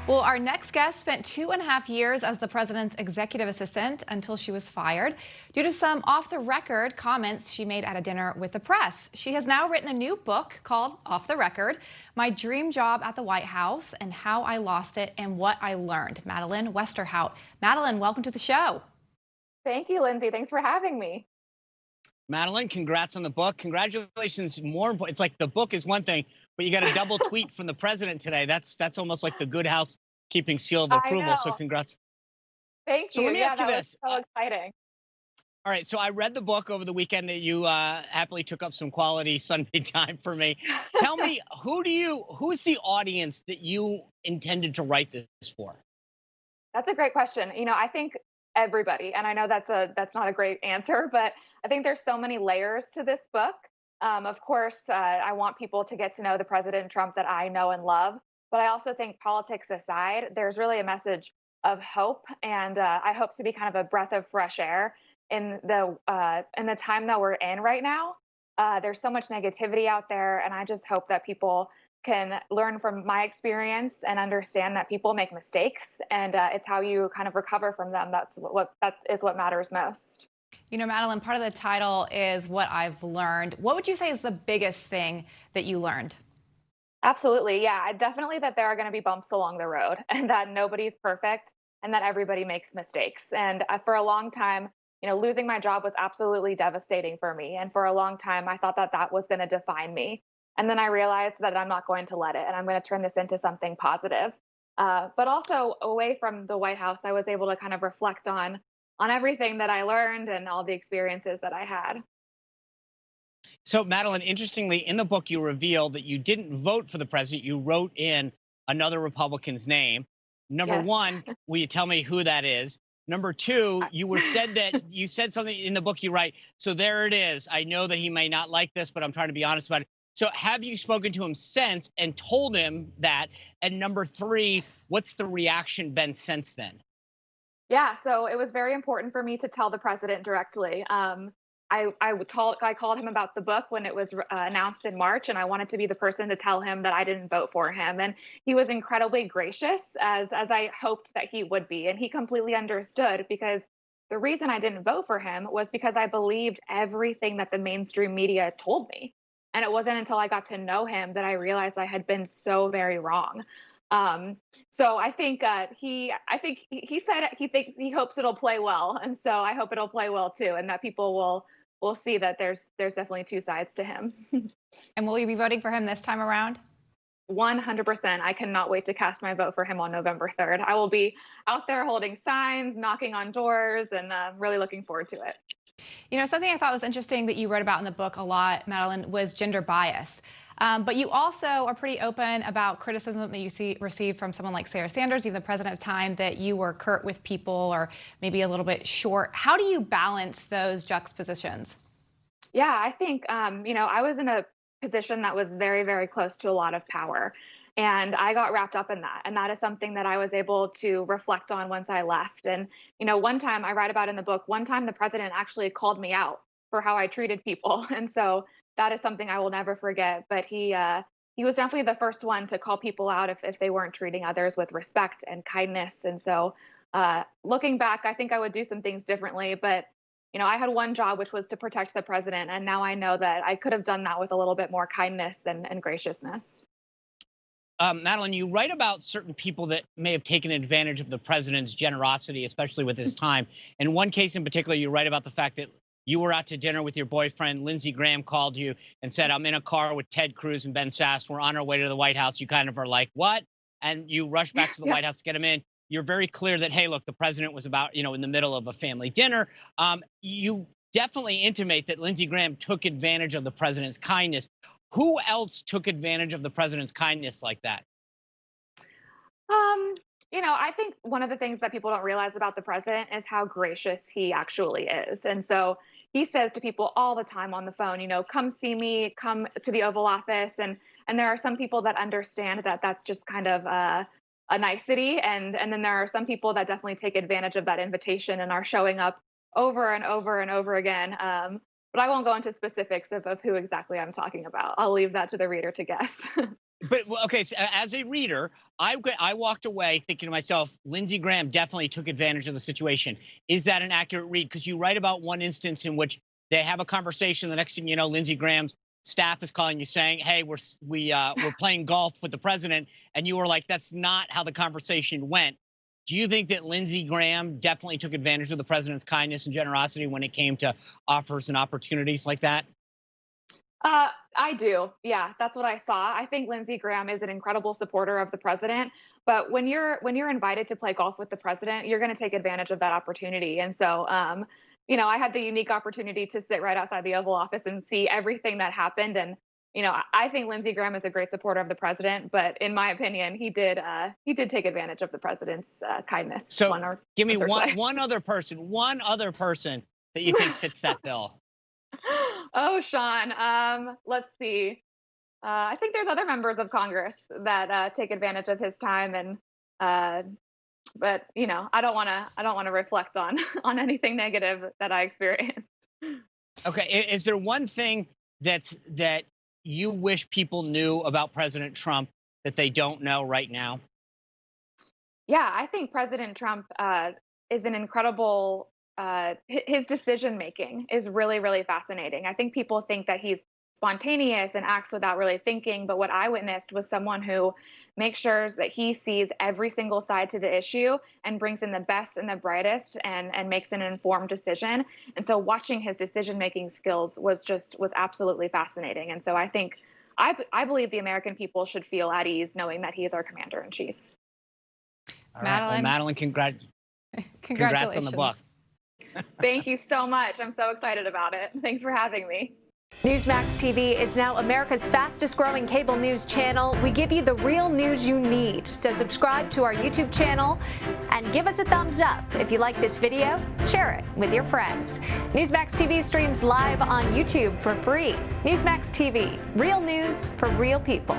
Well, our next guest spent 2.5 years as the president's executive assistant until she was fired due to some off the record comments she made at a dinner with the press. She has now written a new book called Off the Record: My Dream Job at the White House and How I Lost It and What I Learned. Madeleine Westerhout. Madeleine, welcome to the show. Thank you, Lindsay. Thanks for having me. Madeline, congrats on the book. Congratulations. More important, it's like the book is one thing, but you got a double tweet from the president today. That's almost like the good housekeeping seal of I approval. So know. congrats. Thank So you. let me Yeah, ask you that was this. so exciting. All right. So I read the book over the weekend. That you happily took up some quality Sunday time for me. Tell me, who's the audience that you intended to write this for? That's a great question. I think everybody, and I know that's not a great answer, but I think there's so many layers to this book. Of course, I want people to get to know the President Trump that I know and love, but I also think politics aside, there's really a message of hope, and I hope to be kind of a breath of fresh air in the time that we're in right now. There's so much negativity out there, and I just hope that people can learn from my experience and understand that people make mistakes, and it's how you kind of recover from them. That is what matters most. You know, Madeleine, part of the title is What I've Learned. What would you say is the biggest thing that you learned? Absolutely, yeah, definitely that there are going to be bumps along the road, and that nobody's perfect, and that everybody makes mistakes. And for a long time, losing my job was absolutely devastating for me, and for a long time, I thought that that was going to define me. And then I realized that I'm not going to let it, and I'm going to turn this into something positive. But also away from the White House, I was able to kind of reflect on everything that I learned and all the experiences that I had. So, Madeline, interestingly, in the book, you reveal that you didn't vote for the president. You wrote in another Republican's name. Number Yes. one, will you tell me who that is? Number two, you said something in the book you write. So there it is. I know that he may not like this, but I'm trying to be honest about it. So have you spoken to him since and told him that? And number three, what's the reaction been since then? Yeah, so it was very important for me to tell the president directly. I called him about the book when it was announced in March, and I wanted to be the person to tell him that I didn't vote for him. And he was incredibly gracious, as I hoped that he would be, and he completely understood because the reason I didn't vote for him was because I believed everything that the mainstream media told me. And it wasn't until I got to know him that I realized I had been so very wrong. Um, so I think he said he hopes it'll play well, and so I hope it'll play well too, and that people will see that there's definitely two sides to him. And will you be voting for him this time around? 100%. I cannot wait to cast my vote for him on November 3rd. I will be out there holding signs, knocking on doors, and really looking forward to it. You know, something I thought was interesting that you wrote about in the book a lot, Madeleine, was gender bias. But you also are pretty open about criticism that you received from someone like Sarah Sanders, even the president of time, that you were curt with people or maybe a little bit short. How do you balance those juxtapositions? Yeah, I think, I was in a position that was very, very close to a lot of power. And I got wrapped up in that. And that is something that I was able to reflect on once I left. And, one time I write about in the book, one time the president actually called me out for how I treated people. And so that is something I will never forget. But he was definitely the first one to call people out if they weren't treating others with respect and kindness. And so looking back, I think I would do some things differently. But I had one job, which was to protect the president. And now I know that I could have done that with a little bit more kindness and graciousness. Madeline, you write about certain people that may have taken advantage of the president's generosity, especially with his time. In one case in particular, you write about the fact that you were out to dinner with your boyfriend. Lindsey Graham called you and said, I'm in a car with Ted Cruz and Ben Sass. We're on our way to the White House. You kind of are like, what? And you rush back to the Yeah. White House to get him in. You're very clear that, hey, look, the president was about, in the middle of a family dinner. You definitely intimate that Lindsey Graham took advantage of the president's kindness. Who else took advantage of the president's kindness like that? Um, I think one of the things that people don't realize about the president is how gracious he actually is. And so he says to people all the time on the phone, come see me, come to the Oval Office. And there are some people that understand that that's just kind of a nicety. And then there are some people that definitely take advantage of that invitation and are showing up over and over and over again. But I won't go into specifics of who exactly I'm talking about. I'll leave that to the reader to guess. But okay, so as a reader, I walked away thinking to myself, Lindsey Graham definitely took advantage of the situation. Is that an accurate read? Because you write about one instance in which they have a conversation. The next thing you know, Lindsey Graham's staff is calling you saying, "Hey, we're playing golf with the president," and you were like, "That's not how the conversation went." Do you think that Lindsey Graham definitely took advantage of the president's kindness and generosity when it came to offers and opportunities like that? I do. Yeah, that's what I saw. I think Lindsey Graham is an incredible supporter of the president. But when you're invited to play golf with the president, you're going to take advantage of that opportunity. And so, I had the unique opportunity to sit right outside the Oval Office and see everything that happened. And I think Lindsey Graham is a great supporter of the president. But in my opinion, he did take advantage of the president's kindness. So give me one other person that you think fits that bill. Oh, Sean. Let's see. I think there's other members of Congress that take advantage of his time, and but I don't want to reflect on anything negative that I experienced. Okay, is there one thing that you wish people knew about President Trump that they don't know right now? Yeah, I think President Trump is an incredible. His decision making is really, really fascinating. I think people think that he's spontaneous and acts without really thinking, but what I witnessed was someone who makes sure that he sees every single side to the issue and brings in the best and the brightest and makes an informed decision. And so watching his decision making skills was absolutely fascinating. And so I believe the American people should feel at ease knowing that he is our commander in chief. All right. Well, Madeleine, congrats on the book. Thank you so much. I'm so excited about it. Thanks for having me. Newsmax TV is now America's fastest growing cable news channel. We give you the real news you need. So subscribe to our YouTube channel and give us a thumbs up. If you like this video, share it with your friends. Newsmax TV streams live on YouTube for free. Newsmax TV, real news for real people.